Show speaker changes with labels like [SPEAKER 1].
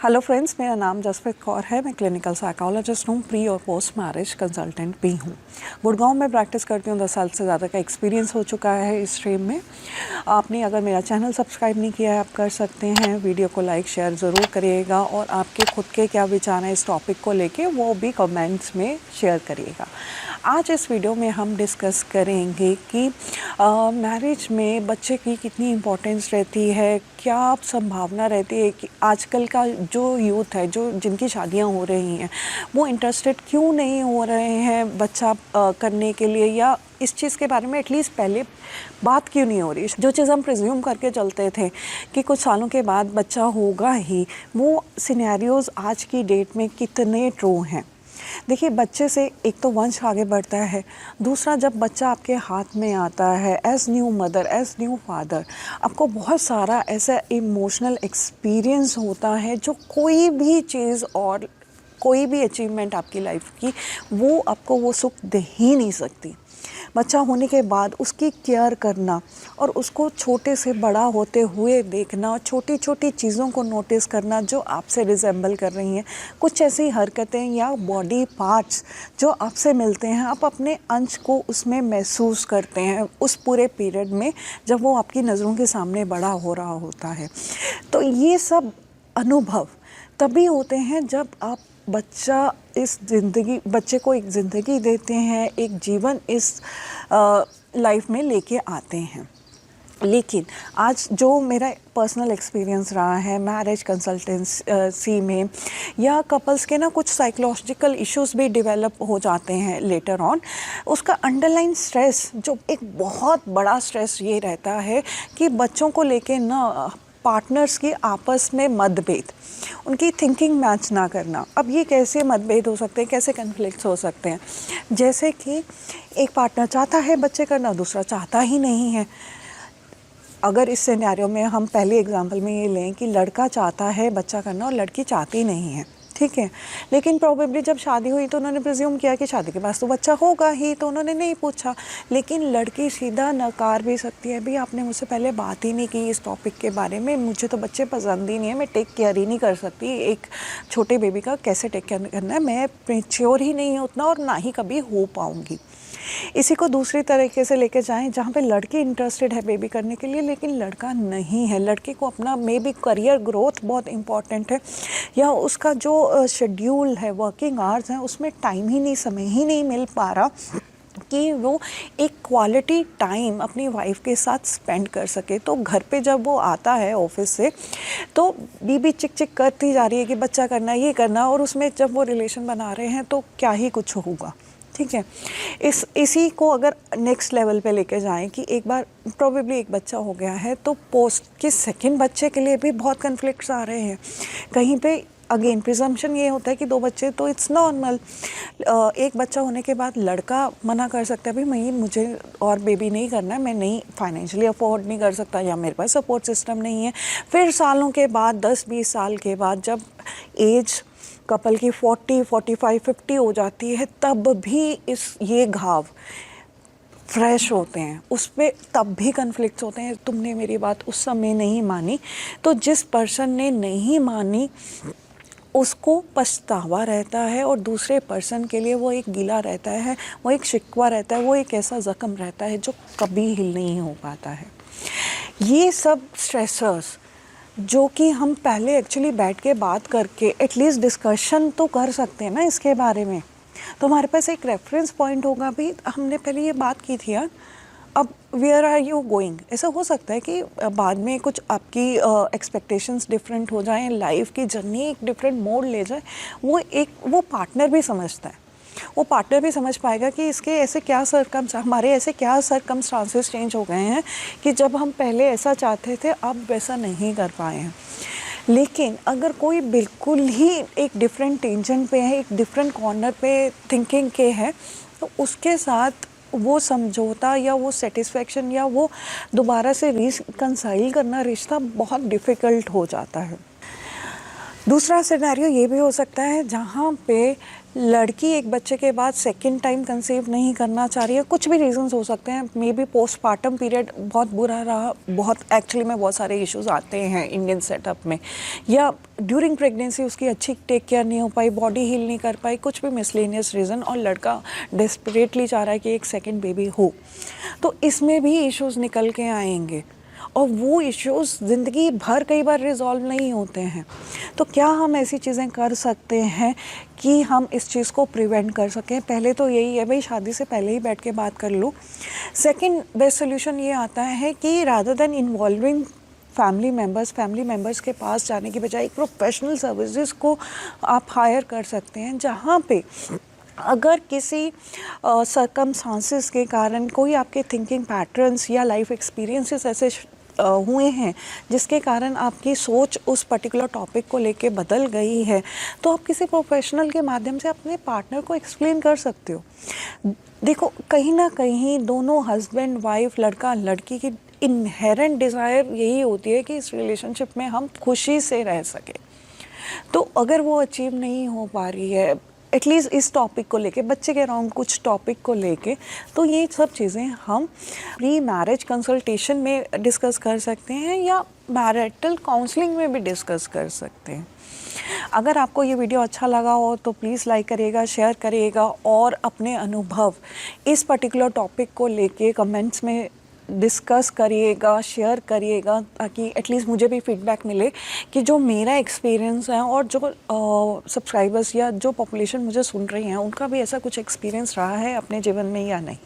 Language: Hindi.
[SPEAKER 1] हेलो फ्रेंड्स, मेरा नाम जसप्रीत कौर है। मैं क्लिनिकल साइकोलॉजिस्ट हूँ, प्री और पोस्ट मैरिज कंसल्टेंट भी हूँ। गुड़गांव में प्रैक्टिस करती हूँ। 10 साल से ज़्यादा का एक्सपीरियंस हो चुका है इस स्ट्रीम में। आपने अगर मेरा चैनल सब्सक्राइब नहीं किया है, आप कर सकते हैं। वीडियो को लाइक शेयर ज़रूर करिएगा और आपके खुद के क्या विचार हैं इस टॉपिक को लेके, वो भी कमेंट्स में शेयर करिएगा। आज इस वीडियो में हम डिस्कस करेंगे कि मैरिज में बच्चे की कितनी इम्पोर्टेंस रहती है, क्या संभावना रहती है कि आजकल का जो यूथ है, जो जिनकी शादियां हो रही हैं, वो इंटरेस्टेड क्यों नहीं हो रहे हैं बच्चा करने के लिए, या इस चीज़ के बारे में एटलीस्ट पहले बात क्यों नहीं हो रही। जो चीज़ हम प्रिज्यूम करके चलते थे कि कुछ सालों के बाद बच्चा होगा ही, वो सिनेरियोज़ आज की डेट में कितने ट्रू हैं। देखिए, बच्चे से एक तो वंश आगे बढ़ता है, दूसरा जब बच्चा आपके हाथ में आता है as new mother, as new father, आपको बहुत सारा ऐसा इमोशनल एक्सपीरियंस होता है जो कोई भी चीज़ और कोई भी अचीवमेंट आपकी लाइफ की, वो आपको वो सुख दे ही नहीं सकती। बच्चा होने के बाद उसकी केयर करना और उसको छोटे से बड़ा होते हुए देखना, छोटी छोटी चीज़ों को नोटिस करना जो आपसे रिजेंबल कर रही हैं, कुछ ऐसी हरकतें या बॉडी पार्ट्स जो आपसे मिलते हैं, आप अपने अंश को उसमें महसूस करते हैं उस पूरे पीरियड में जब वो आपकी नज़रों के सामने बड़ा हो रहा होता है। तो ये सब अनुभव तभी होते हैं जब आप बच्चे को एक ज़िंदगी देते हैं, एक जीवन इस लाइफ में लेके आते हैं। लेकिन आज जो मेरा पर्सनल एक्सपीरियंस रहा है मैरिज कंसल्टेंसी में, या कपल्स के ना कुछ साइकोलॉजिकल इश्यूज भी डेवलप हो जाते हैं लेटर ऑन, उसका अंडरलाइन स्ट्रेस, जो एक बहुत बड़ा स्ट्रेस ये रहता है कि बच्चों को लेके ना पार्टनर्स की आपस में मतभेद, उनकी थिंकिंग मैच ना करना। अब ये कैसे मतभेद हो सकते हैं, कैसे कन्फ्लिक्ट्स हो सकते हैं? जैसे कि एक पार्टनर चाहता है बच्चे करना, दूसरा चाहता ही नहीं है। अगर इस सिनेरियो में हम पहले एग्जांपल में ये लें कि लड़का चाहता है बच्चा करना और लड़की चाहती नहीं है, ठीक है, लेकिन प्रोबेबली जब शादी हुई तो उन्होंने प्रिज्यूम किया कि शादी के बाद तो बच्चा होगा ही, तो उन्होंने नहीं पूछा। लेकिन लड़की सीधा नकार भी सकती है, भी आपने मुझसे पहले बात ही नहीं की इस टॉपिक के बारे में, मुझे तो बच्चे पसंद ही नहीं है, मैं टेक केयर ही नहीं कर सकती, एक छोटे बेबी का कैसे टेक केयर करना है, मैं मेच्योर ही नहीं हूँ उतना और ना ही कभी हो पाऊँगी। इसी को दूसरी तरीके से लेके जाएं जहाँ पे लड़की इंटरेस्टेड है बेबी करने के लिए, लेकिन लड़का नहीं है। लड़के को अपना मे बी करियर ग्रोथ बहुत इम्पॉर्टेंट है, या उसका जो शेड्यूल है, वर्किंग आवर्स हैं, उसमें टाइम ही नहीं, समय ही नहीं मिल पा रहा कि वो एक क्वालिटी टाइम अपनी वाइफ के साथ स्पेंड कर सके। तो घर पे जब वो आता है ऑफिस से, तो बीबी चिक चिक करती जा रही है कि बच्चा करना, ये करना, और उसमें जब वो रिलेशन बना रहे हैं तो क्या ही कुछ होगा, ठीक है। इसी को अगर नेक्स्ट लेवल पे लेके जाएं कि एक बार प्रोबेबली एक बच्चा हो गया है, तो पोस्ट के सेकंड बच्चे के लिए भी बहुत कन्फ्लिक्ट्स आ रहे हैं। कहीं पे अगेन प्रिजम्पशन ये होता है कि 2 बच्चे तो इट्स नॉर्मल। एक बच्चा होने के बाद लड़का मना कर सकता है, भाई मुझे और बेबी नहीं करना है, मैं नहीं फाइनेंशियली अफोर्ड नहीं कर सकता, या मेरे पास सपोर्ट सिस्टम नहीं है। फिर सालों के बाद, 10-20 साल के बाद, जब एज कपल की 40, 45, 50 हो जाती है, तब भी ये घाव फ्रेश होते हैं, उस पर तब भी कन्फ्लिक्ट्स होते हैं। तुमने मेरी बात उस समय नहीं मानी, तो जिस पर्सन ने नहीं मानी उसको पछतावा रहता है, और दूसरे पर्सन के लिए वो एक गिला रहता है, वो एक शिकवा रहता है, वो एक ऐसा ज़ख्म रहता है जो कभी हिल नहीं हो पाता है। ये सब स्ट्रेसर्स जो कि हम पहले एक्चुअली बैठ के बात करके एटलीस्ट डिस्कशन तो कर सकते हैं ना इसके बारे में, तो हमारे पास एक रेफरेंस पॉइंट होगा, भी हमने पहले ये बात की थी यार, अब वेयर आर यू गोइंग। ऐसा हो सकता है कि बाद में कुछ आपकी एक्सपेक्टेशंस डिफरेंट हो जाएं, लाइफ की जर्नी एक डिफरेंट मोड ले जाए, वो पार्टनर भी समझता है, वो पार्टनर भी समझ पाएगा कि इसके ऐसे क्या हमारे ऐसे क्या सरकमस्टांसेस चेंज हो गए हैं कि जब हम पहले ऐसा चाहते थे अब वैसा नहीं कर पाए हैं। लेकिन अगर कोई बिल्कुल ही एक डिफरेंट टेंशन पे है, एक डिफरेंट कॉर्नर पे थिंकिंग के है, तो उसके साथ वो समझौता या वो सेटिस्फेक्शन या वो दोबारा से रिकंसाइल करना रिश्ता बहुत डिफ़िकल्ट हो जाता है। दूसरा सिनेरियो ये भी हो सकता है जहाँ पे लड़की एक बच्चे के बाद सेकंड टाइम कंसीव नहीं करना चाह रही है, कुछ भी रीजंस हो सकते हैं, मे बी पोस्टपार्टम पीरियड बहुत बुरा रहा, बहुत एक्चुअली में बहुत सारे इश्यूज आते हैं इंडियन सेटअप में, या ड्यूरिंग प्रेगनेंसी उसकी अच्छी टेक केयर नहीं हो पाई, बॉडी हील नहीं कर पाई, कुछ भी मिसलेनियस रीज़न, और लड़का डेस्परेटली चाह रहा है कि एक सेकेंड बेबी हो, तो इसमें भी इश्यूज निकल के आएंगे और वो इश्यूज ज़िंदगी भर कई बार रिजॉल्व नहीं होते हैं। तो क्या हम ऐसी चीज़ें कर सकते हैं कि हम इस चीज़ को प्रिवेंट कर सकें? पहले तो यही है भाई, शादी से पहले ही बैठ के बात कर लो। सेकंड बेस्ट सोल्यूशन ये आता है कि rather than involving family members के पास जाने की बजाय एक प्रोफेशनल सर्विसेज को आप हायर कर सकते हैं, जहाँ पे अगर किसी सर्कमस्टांसेस के कारण कोई आपके थिंकिंग पैटर्न्स या लाइफ एक्सपीरियंसेस ऐसे हुए हैं जिसके कारण आपकी सोच उस पर्टिकुलर टॉपिक को लेके बदल गई है, तो आप किसी प्रोफेशनल के माध्यम से अपने पार्टनर को एक्सप्लेन कर सकते हो। देखो, कहीं ना कहीं दोनों हस्बैंड वाइफ, लड़का लड़की की इनहेरेंट डिज़ायर यही होती है कि इस रिलेशनशिप में हम खुशी से रह सकें। तो अगर वो अचीव नहीं हो पा रही है एटलीस्ट इस टॉपिक को लेके, बच्चे के अराउंड कुछ टॉपिक को लेके, तो ये सब चीज़ें हम प्री मैरिज कंसल्टेशन में डिस्कस कर सकते हैं या मैरिटल काउंसलिंग में भी डिस्कस कर सकते हैं। अगर आपको ये वीडियो अच्छा लगा हो तो प्लीज़ लाइक करिएगा, शेयर करिएगा और अपने अनुभव इस पर्टिकुलर टॉपिक को लेके कमेंट्स में डिस्कस करिएगा, शेयर करिएगा, ताकि एटलीस्ट मुझे भी फीडबैक मिले कि जो मेरा एक्सपीरियंस है और जो सब्सक्राइबर्स या जो पॉपुलेशन मुझे सुन रही हैं उनका भी ऐसा कुछ एक्सपीरियंस रहा है अपने जीवन में या नहीं।